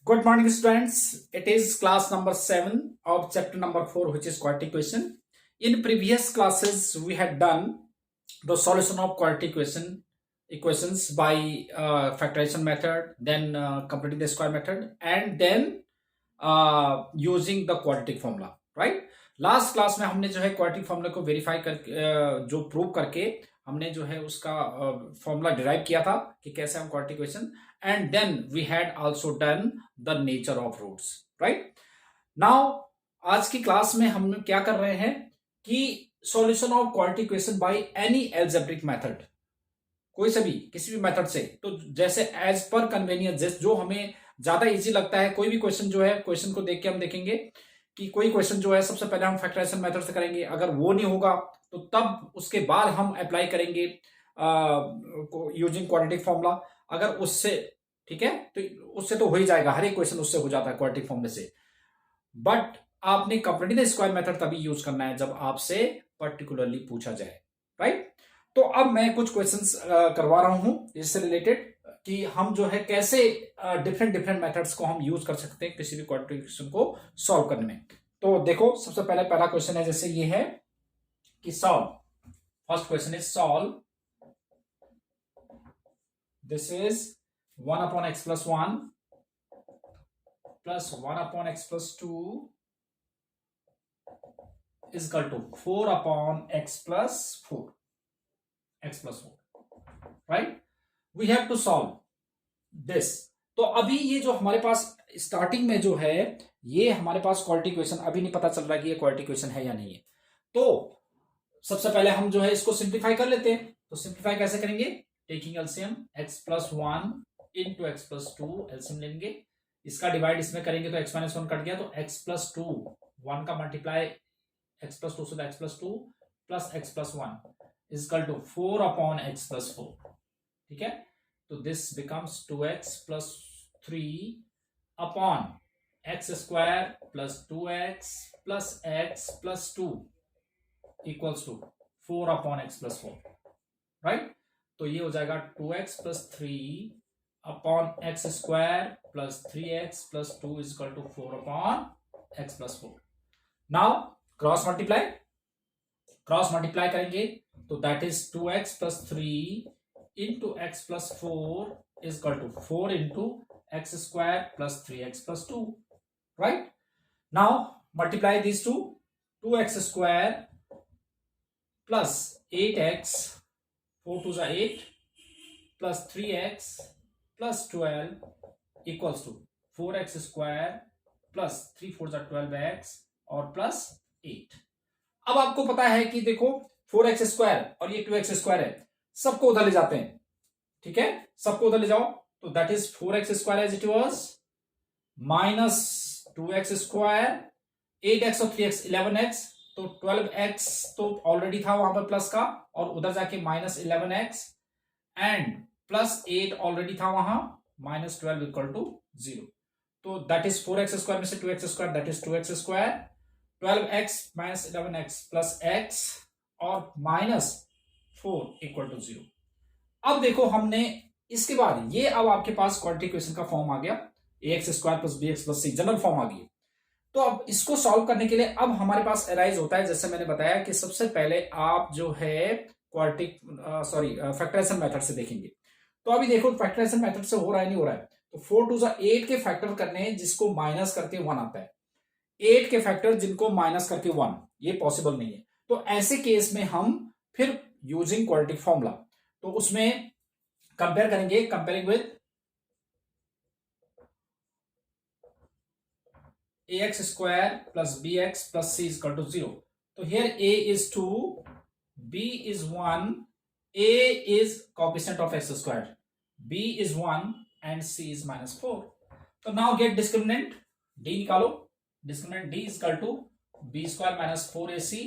Good morning, students. It is class number 7 of chapter number 4, which is quadratic equation. In previous classes, we had done the solution of quadratic equations by factorization method, then completing the square method, and then using the quadratic formula, right? Last class में हमने जो है quadratic formula को verify कर जो prove करके हमने जो है उसका फॉर्मूला डिराइव किया था कि कैसे हम quadratic equation, and then we had also done the nature of roots, right? Now आज की क्लास में हम क्या कर रहे हैं कि solution of quadratic equation by any algebraic method, कोई सा भी किसी भी मेथड से, तो जैसे एज पर कन्वेनियंस, जो हमें ज्यादा इजी लगता है। कोई भी क्वेश्चन जो है, क्वेश्चन को देख के हम देखेंगे कि कोई क्वेश्चन जो है सबसे पहले हम फैक्टराइजेशन मेथड से करेंगे, अगर वो नहीं होगा तो तब उसके बाद हम अप्लाई करेंगे यूजिंग क्वाड्रेटिक फॉर्मूला। अगर उससे ठीक है तो उससे तो हो ही जाएगा, हर एक क्वेश्चन उससे हो जाता है क्वाड्रेटिक फॉर्मूले से। बट आपने कंप्लीट द स्क्वायर मेथड तभी यूज करना है जब आपसे पर्टिकुलरली पूछा जाए, राइट? तो अब मैं कुछ क्वेश्चंस करवा रहा हूं इससे रिलेटेड कि हम जो है कैसे डिफरेंट डिफरेंट मेथड्स को हम यूज कर सकते हैं किसी भी क्वाड्रेटिक इक्वेशन को सॉल्व करने में। तो देखो, सबसे पहला क्वेश्चन है, जैसे ये है कि solve, first question is solve, this is 1 upon x plus 1 plus 1 upon x plus 2 is equal to 4 upon x plus 4, right? We have to solve this. तो अभी ये जो हमारे पास स्टार्टिंग में जो है, ये हमारे पास क्वाड्रेटिक इक्वेशन अभी नहीं पता चल रहा है कि ये क्वाड्रेटिक इक्वेशन है या नहीं है। तो सबसे पहले हम जो है इसको सिंप्लीफाई कर लेते हैं। तो सिंप्लीफाई कैसे करेंगे? Taking LCM x plus 1 into x plus 2, LCM लेंगे, इसका डिवाइड इसमें करेंगे तो x minus 1 कट गया, तो x plus 2, 1 का मल्टीप्लाई x plus 2 से x plus 2 plus x plus 1 is equal to 4 upon x plus 4, ठीक है? तो this becomes 2x plus 3 upon x square plus 2x plus x plus 2 equals to 4 upon x plus 4, right? तो ये हो जाएगा 2x plus 3 upon x square plus 3x plus 2 is equal to 4 upon x plus 4. Now cross multiply करेंगे तो that is 2x plus 3 into x plus 4 is equal to 4 into x square plus 3x plus 2, right? Now multiply these two, 2x square plus 8x, 4 to the 8 plus 3x plus 12 equals to 4x square plus 3 4 the 12x और plus 8। अब आपको पता है कि देखो 4x square और ये 2x square है, सबको उधर ले जाते हैं, ठीक है? सबको उधर ले जाओ, तो that is 4x square as it was minus 2x square, 8x और 3x 11x, तो 12x तो ऑलरेडी था वहां पर प्लस का, और उधर जाके minus 11x and plus 8 already था वहां, माइनस 12 इक्वल टू 0। तो दैट इज 4x स्क्वायर में से 2x square, that is 2x square, 12x minus 11x plus x और माइनस 4 इक्वल टू 0। अब देखो, हमने इसके बाद ये, अब आपके पास क्वाड्रेटिक इक्वेशन का फॉर्म आ गया, ax square plus bx plus c, general form आ गई। तो अब इसको सॉल्व करने के लिए अब हमारे पास अराइज होता है, जैसे मैंने बताया कि सबसे पहले आप जो है क्वाड्रेटिक फैक्टराइजेशन मेथड से देखेंगे। तो अभी देखो फैक्टराइजेशन मेथड से हो रहा है नहीं हो रहा है, तो 4 to the 8 के फैक्टर करने जिसको माइनस करके 1 आता है, 8 के फैक्टर जिनको माइनस करके 1, ये पॉसिबल नहीं है। तो ऐसे केस में हम फिर यूजिंग क्वाड्रेटिक फॉर्मूला, तो उसमें कंपेयर करेंगे, comparing with ax square plus bx plus c is equal to 0. तो here a is 2, b is 1, a is coefficient of x square, b is 1 and c is minus 4. तो now get discriminant, d निकालो, discriminant d is equal to b square minus 4ac,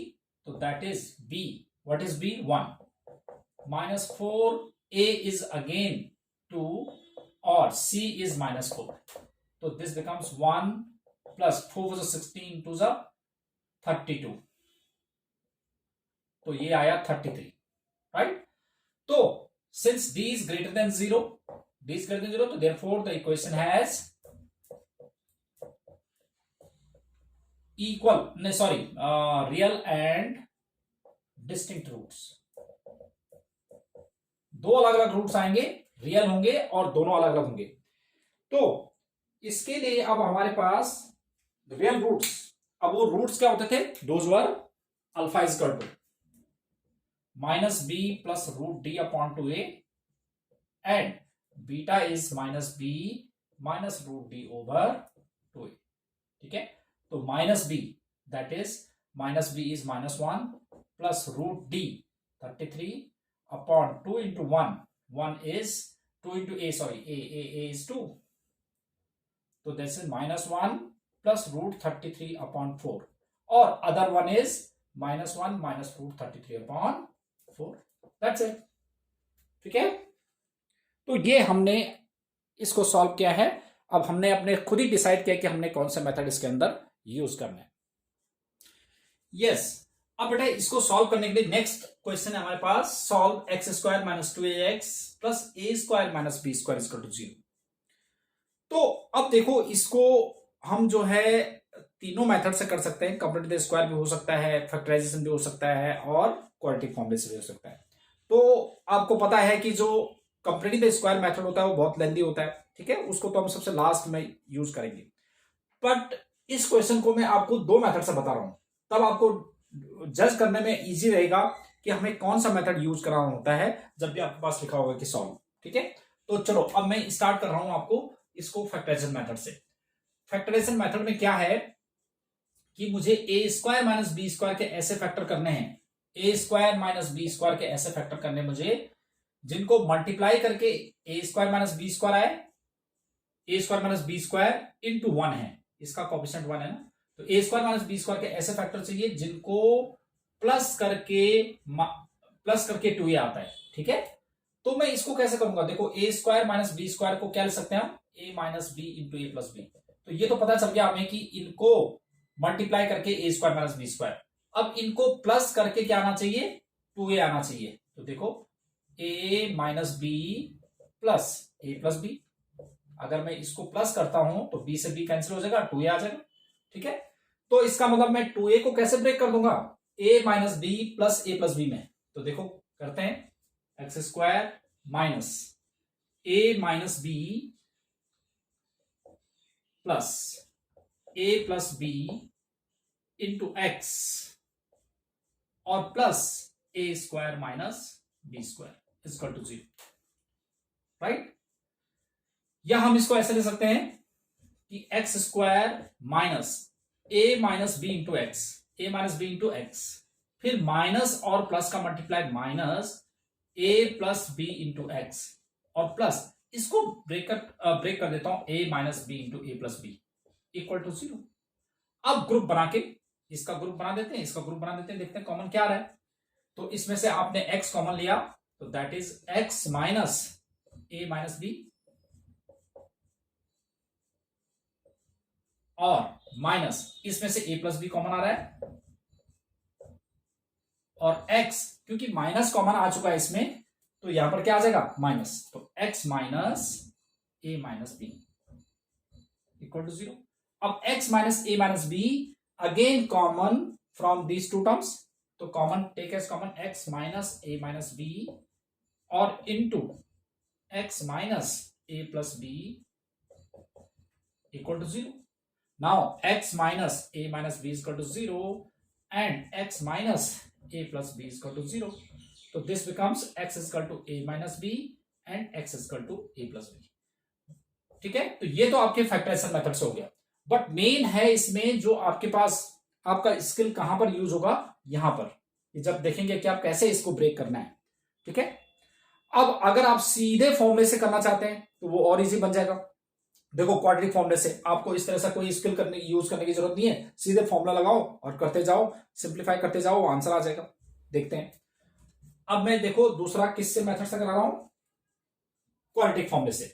तो that is b, what is b? 1 minus 4, a is again 2 और c is minus 4, तो this becomes 1 plus 4 was 16 to the 32, तो ये आया 33, right? तो since d is greater than 0, so therefore the equation has equal, नहीं sorry, real and distinct roots, दो अलग अलग रूट्स आएंगे, रियल होंगे और दोनों अलग अलग होंगे। तो इसके लिए अब हमारे पास रियल रूट्स, अब वो रूट्स क्या होते थे, those were alpha is equal to minus B plus root D upon two A and beta is minus B minus root D over two A. ठीक है, तो minus B that is minus B is minus one plus root D 33 upon 2 into 1, 1 is 2 into a, sorry, a is 2, so this is minus 1 plus root 33 upon 4, or other one is minus 1 minus root 33 upon 4, that's it। ठीक है, तो ये हमने इसको solve किया है। अब हमने अपने खुद ही डिसाइड किया कि हमने कौन सा मेथड इसके अंदर यूज करना है। यस, अब बेटा इसको सॉल्व करने के लिए नेक्स्ट क्वेश्चन है हमारे पास, solve X square minus 2ax plus A square minus B square equal to 0। तो अब देखो इसको हम जो है तीनों मेथड से कर सकते हैं, कंप्लीट द स्क्वायर भी हो सकता है, फैक्टराइजेशन भी हो सकता है और क्वाड्रेटिक फॉर्मूले से भी हो सकता है। तो आपको पता है कि जो कंप्लीट द स्क्वायर मेथड होता है वो बहुत लेंदी होता है, ठीक है, उसको तो हम सबसे लास्ट में यूज करेंगे। बट इस क्वेश्चन को मैं आपको दो मेथड से बता रहा हूं, तब आपको जज करने में इजी रहेगा कि हमें कौन सा मेथड यूज कराना होता है जब भी आपके पास लिखा होगा कि सॉल्व। ठीक है, तो चलो अब मैं स्टार्ट कर रहा हूं आपको इसको फैक्टराइजेशन मेथड से। फैक्टराइजेशन मेथड में क्या है कि मुझे A square minus B square के ऐसे फैक्टर करने हैं, A square minus B square के ऐसे फैक्टर करने मुझे जिनको मल्टीप्लाई करके A square minus B square आए, A square minus B square into 1 है, इसका कोएफिशिएंट 1 है ना, तो A square minus B square के ऐसे फैक्टर चाहिए जिनको प्लस करके 2a आता है। ठीक है, तो मैं इसको कैसे करूंगा, देखो ए स्क्वायर माइनस बी स्क्वायर को क्या लिख सकते हैं हम, ए minus B into A plus B. तो ये तो पता चल गया हमें कि इनको मल्टीप्लाई करके A square minus B square, अब इनको प्लस करके क्या आना चाहिए, 2a आना चाहिए। तो देखो a minus B plus A plus B, अगर मैं इसको प्लस करता हूं तो b से b कैंसिल हो जाएगा, 2a आ जाएगा। ठीक है, तो इसका मतलब मैं 2a को कैसे ब्रेक कर दूंगा, a minus B plus A plus b में। तो देखो करते हैं, एक्स स्क्वायर माइनस ए माइनस बी प्लस ए प्लस बी इंटू एक्स और plus A square minus B square is equal to 0, right. या हम इसको ऐसे ले सकते हैं कि x square minus A minus B into x, a minus B into x, फिर माइनस और प्लस का मल्टीप्लाई माइनस ए प्लस बी इंटू एक्स और प्लस इसको ब्रेक कर देता हूं A minus B into A plus B equal to 0। अब group बना के इसका ग्रुप बना देते हैं, इसका ग्रुप बना देते हैं, देखते हैं कॉमन क्या आ रहा है। तो इसमें से आपने x कॉमन लिया तो that is x minus A minus B और माइनस इसमें से a प्लस बी कॉमन आ रहा है और x क्योंकि माइनस कॉमन आ चुका है इसमें तो यहां पर क्या आ जाएगा माइनस, तो x minus A minus B equal to 0। अब x minus A minus B again common from these two terms, तो common take as common x minus ए माइनस बी और into x minus A plus B equal to 0। Now x minus a minus b is equal to 0 and x minus a plus b is equal to 0. So this becomes x is equal to a minus b and x is equal to a plus b. ठीक है, तो ये तो आपके factorisation method से हो गया। But main है इसमें जो आपके पास आपका स्किल कहां पर यूज होगा, यहां पर, जब देखेंगे कि आप कैसे इसको ब्रेक करना है। ठीक है, अब अगर आप सीधे फॉर्मूले से करना चाहते हैं तो वो और इजी बन जाएगा। देखो क्वाड्रेटिक फॉर्मूले से आपको इस तरह से कोई स्किल यूज करने की जरूरत नहीं है, सीधे फॉर्मूला लगाओ और करते जाओ, सिंप्लीफाई करते जाओ, आंसर आ जाएगा। देखते हैं अब मैं देखो दूसरा किससे मेथड से करा रहा हूं, क्वाड्रेटिक फॉर्मूले से।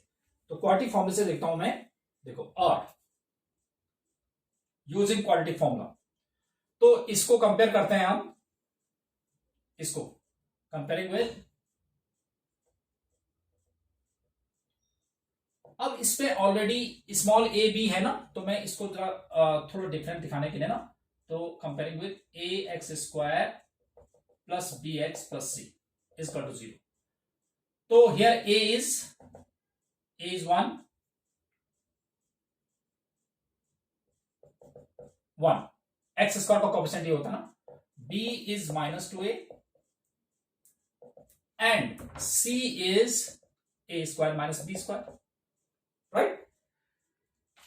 तो क्वाड्रेटिक फॉर्मूले से देखता हूं मैं, देखो और यूजिंग क्वाड्रेटिक फॉर्मूला, तो इसको कंपेयर करते हैं हम, इसको कंपेयरिंग विद, अब इस पे ऑलरेडी स्मॉल ए बी है ना, तो मैं इसको थोड़ा डिफरेंट दिखाने के लिए ना तो comparing with a x square plus b x plus c is equal to 0. तो here a is 1 x square का कोएफिशिएंट ये होता है ना. b is -2a and c is a square minus B square. Right.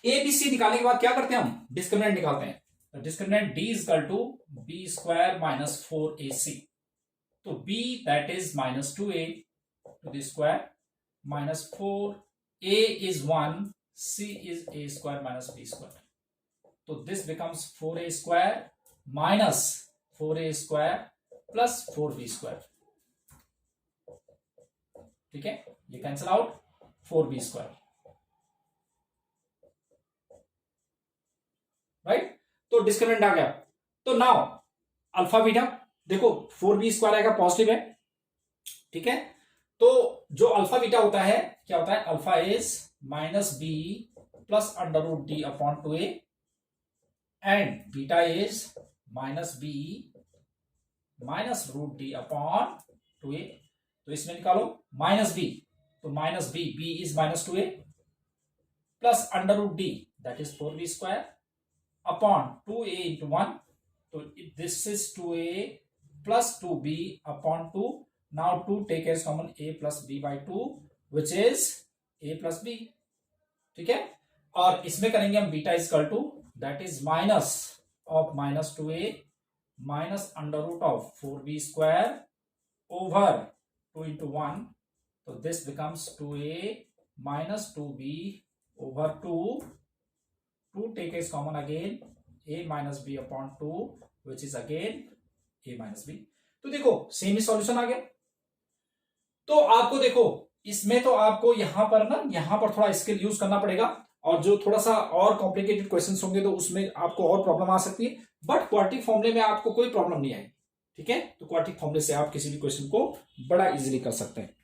A b c निकालने के बाद क्या करते हैं हम? डिस्क्रिमिनेंट निकालते हैं. Discriminant d is equal to b square minus 4ac. तो b that is -2a to the square minus 4a is 1, c is a square minus b square. So this becomes 4a square minus 4a square plus 4b square. ठीक है, ये cancel out 4b square. Right. तो discriminant आ गया. तो now alpha beta देखो 4b square आएगा positive है. ठीक है. तो जो अल्फा बीटा होता है क्या होता है? Alpha is -b plus √d upon 2a and beta is -b minus √d upon 2a. तो इसमें निकालो -b. तो -b b is -2a plus √d that is 4b square upon 2a into 1. तो this is 2a plus 2b upon 2. Now 2 take as common a plus b by 2 which is a plus b. ठीक है. और इसमें करेंगे हम beta is equal to that is minus of -2a minus √ 4b square over 2 into 1. तो this becomes 2a minus 2b over 2 take as common again a minus b upon 2 which is again a minus b. तो देखो same ही solution आ गया. तो आपको देखो इसमें तो आपको यहां पर थोड़ा स्किल यूज करना पड़ेगा और जो थोड़ा सा और कॉम्प्लिकेटेड क्वेश्चंस होंगे तो उसमें आपको और प्रॉब्लम आ सकती है. बट क्वाड्रेटिक फॉर्मूले में आपको कोई प्रॉब्लम नहीं आएगी. ठीक है. तो क्वाड्रेटिक फॉर्मूले से आप किसी भी क्वेश्चन को बड़ा इजीली कर सकते हैं.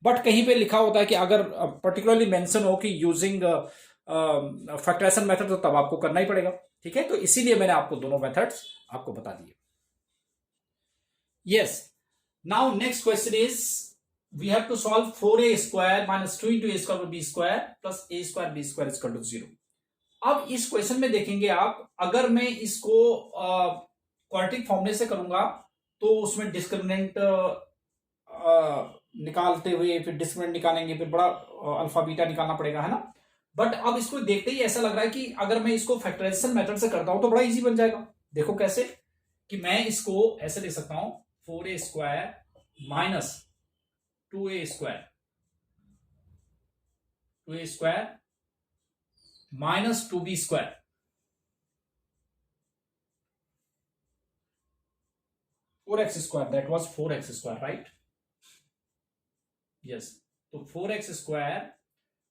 बट कहीं पे लिखा होता है कि अगर पर्टिकुलरली मेंशन हो कि यूजिंग फैक्टराइजेशन मेथड तो तब आपको करना ही पड़ेगा. ठीक है. तो इसीलिए मैंने आपको दोनों मेथड्स आपको बता दिए. Yes. Now next question is we have to solve 4a square minus 2 into a square b square plus a square b square is equal to 0. अब इस क्वेश्चन में देखेंगे आप, अगर मैं इसको क्वाड्रेटिक फॉर्मूले से करूंगा तो उसमें डिस्क्रिमिनेंट निकालते हुए फिर डिस्क्रिमिनेंट निकालेंगे, फिर बड़ा अल्फा बीटा निकालना पड़ेगा, है ना. बट अब इसको देखते ही ऐसा लग रहा है कि अगर मैं इसको फैक्टराइजेशन मेथड से करता हूं तो बड़ा इजी बन जाएगा. देखो कैसे कि मैं इसको ऐसे लिख सकता हूं 4a square minus 2a square minus 2b square. Four X square that was 4x square. Right. Yes. तो 4x square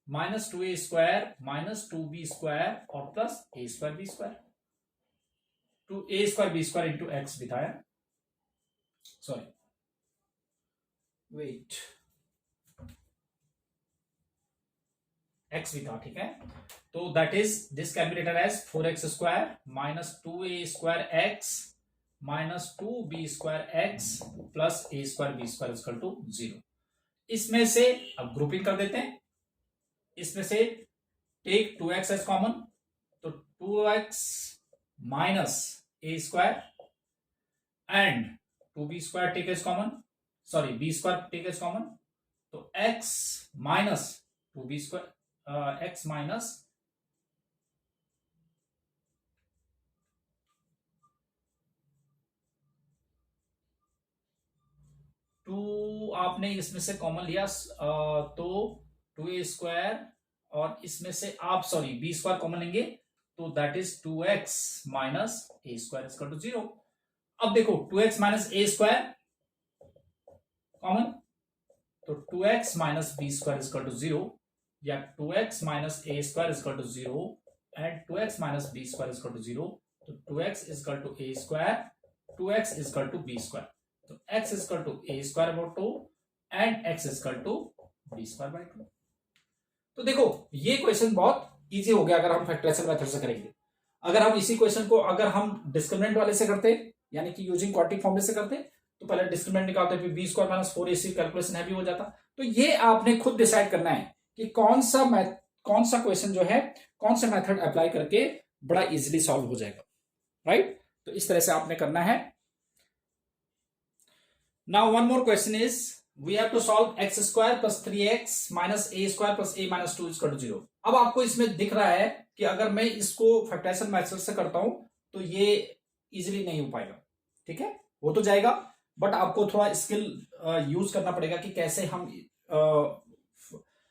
minus 2a square minus 2b square और plus a square b square. Two a square b square into X बिताया. Sorry wait x भी था. ठीक है. तो that is this can be written as 4x square minus 2a square x minus 2b square x plus a square b square equal to 0. इसमें से अब grouping कर देते हैं. इसमें से टेक 2x एज कॉमन. तो 2x minus a square and 2b square take as common. Sorry b square take as common. तो x minus 2b square x minus two आपने इसमें से कॉमन लिया तो 2a स्क्वायर और इसमें से आप सॉरी b स्क्वायर कॉमन लेंगे तो that is 2x minus a square equal to 0. अब देखो 2x minus a square common तो 2x minus b square equal to 0 या 2x minus a square equal to 0 and 2x minus b square equal to 0. तो 2x equal to a square 2x equal to b square. तो x equal to a square by 2 and x equal to b square by 2. तो देखो ये question बहुत easy हो गया अगर हम फैक्टराइजेशन मेथड से करेंगे. अगर हम इसी क्वेश्चन को अगर हम डिस्क्रिमिनेंट वाले से करते, यानी कि यूजिंग क्वाड्रेटिक फॉर्मूले से करते, तो पहले डिस्क्रिमिनेंट निकालते, फिर b square minus 4ac calculation heavy हो जाता। तो ये आपने खुद डिसाइड करना है कि कौन सा क्वेश्चन जो है, कौन सा मेथड अप्लाई करके बड़ा इजीली सॉल्व हो जाएगा, राइट। तो इस तरह से आपने करना है। Now one more question is we have to solve x square plus 3x minus a square plus a minus 2 equal to 0। अब आपको इसमें दिख रहा है कि अगर मैं इसको फैक्टराइजेशन मेथड से करता हूं तो ये इजीली नहीं हो पाएगा, ठीक है, हो तो जाएगा बट आपको थोड़ा स्किल यूज करना पड़ेगा कि कैसे हम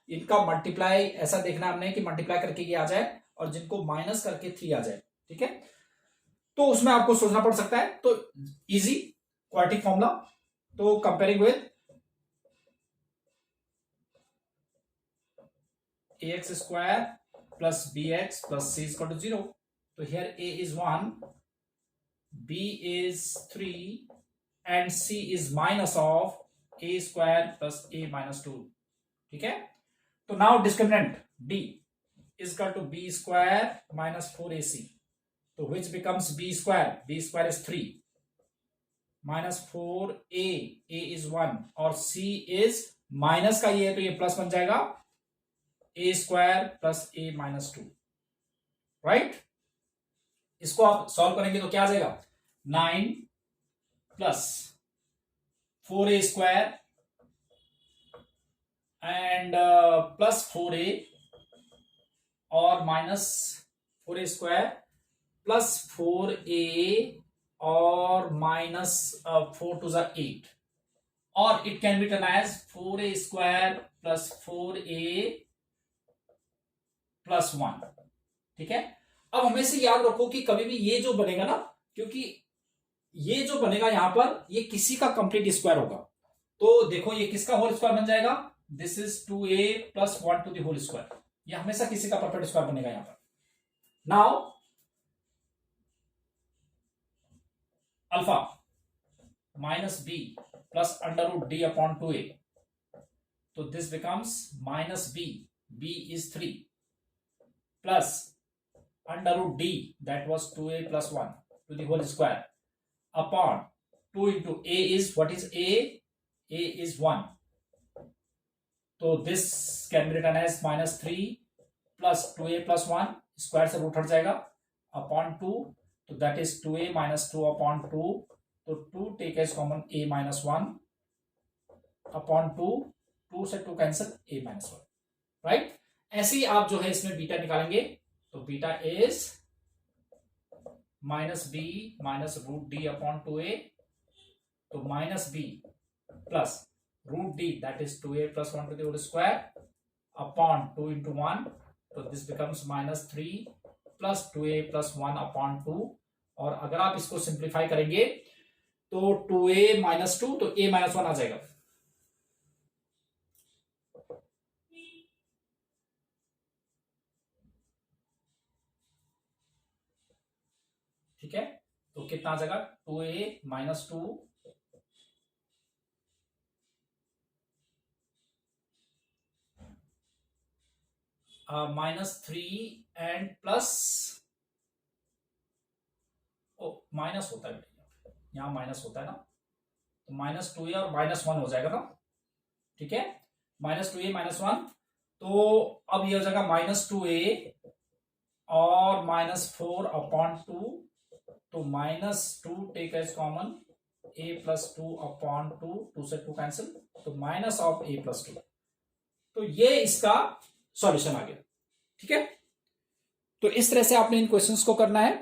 इनका मल्टीप्लाई, ऐसा देखना हमने कि मल्टीप्लाई करके ये आ जाए और जिनको माइनस करके 3 आ जाए, ठीक है। तो उसमें आपको सोचना पड़ सकता है। तो इजी क्वाड्रेटिक फॉर्मूला, तो comparing with ax square plus bx plus c is equal to 0. So here a is 1, b is 3 and c is minus of a square plus a minus 2, ठीक है। तो now discriminant d is equal to b square minus 4ac, तो which becomes b square is 3 minus 4a, a is 1 और c is minus का ये है तो ये प्लस बन जाएगा a square plus a minus 2, right. इसको आप सॉल्व करेंगे तो क्या आ जाएगा, 9 plus 4a square and plus 4a और minus 4a square plus 4a और माइनस 4 टू 8 और it can be written as 4a square plus 4a plus 1, ठीक है। अब हमेशा याद रखो कि कभी भी ये जो बनेगा ना, क्योंकि ये जो बनेगा यहां पर ये किसी का कंप्लीट स्क्वायर होगा, तो देखो ये किसका होल स्क्वायर बन जाएगा, this is 2a plus 1 to the whole square, ये हमेशा किसी का परफेक्ट स्क्वायर बनेगा यहां पर। Now alpha minus b plus under root d upon 2a, तो this becomes minus b is 3 plus under root d, that was 2a plus 1 to the whole square upon 2 into a is, what is a is 1, so this can be written as minus 3 plus 2a plus 1, square से root हट जाएगा, upon 2, तो that is 2a minus 2 upon 2, तो 2 take as common a minus 1 upon 2, 2 से 2 cancel a minus 1, right. ऐसे ही आप जो है इसमें बीटा निकालेंगे, तो beta is minus B minus root D upon 2a, तो minus B plus root d that is 2a plus 1 to the whole square upon 2 into 1, तो this becomes minus 3 plus 2a plus 1 upon 2, और अगर आप इसको simplify करेंगे तो 2a minus 2, तो a minus 1 आ जाएगा, ठीक है। तो कितना आ जाएगा, 2a minus 2 minus 3 and plus, ओ माइनस होता है यहां माइनस होता है ना, तो माइनस 2a और माइनस 1 हो जाएगा ना, ठीक है, माइनस 2a माइनस 1, तो अब ये हो जाएगा माइनस 2a और माइनस 4 अपॉन 2, तो minus 2 take as common a plus 2 upon 2, 2 से 2 कैंसिल, तो माइनस ऑफ a प्लस 2, तो ये इसका सॉल्यूशन आ गया, ठीक है। तो इस तरह से आपने इन क्वेश्चंस को करना है।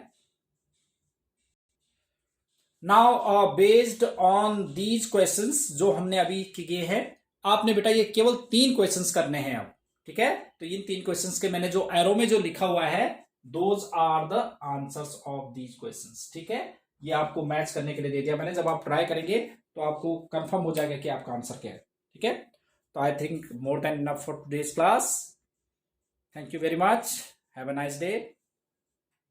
Now based on these questions जो हमने अभी किए हैं, आपने बेटा ये केवल 3 क्वेश्चंस करने हैं अब, ठीक है। तो इन 3 क्वेश्चंस के मैंने जो एरो में जो लिखा हुआ है, those are the answers of these questions, ठीक है। ये आपको मैच करने के लिए दे दिया मैंने, जब आप ट्राई करेंगे तो आपको कंफर्म हो जाएगा कि आपका आंसर क्या है, ठीक है। तो I think more than enough for today's class. Thank you very much, have a nice day.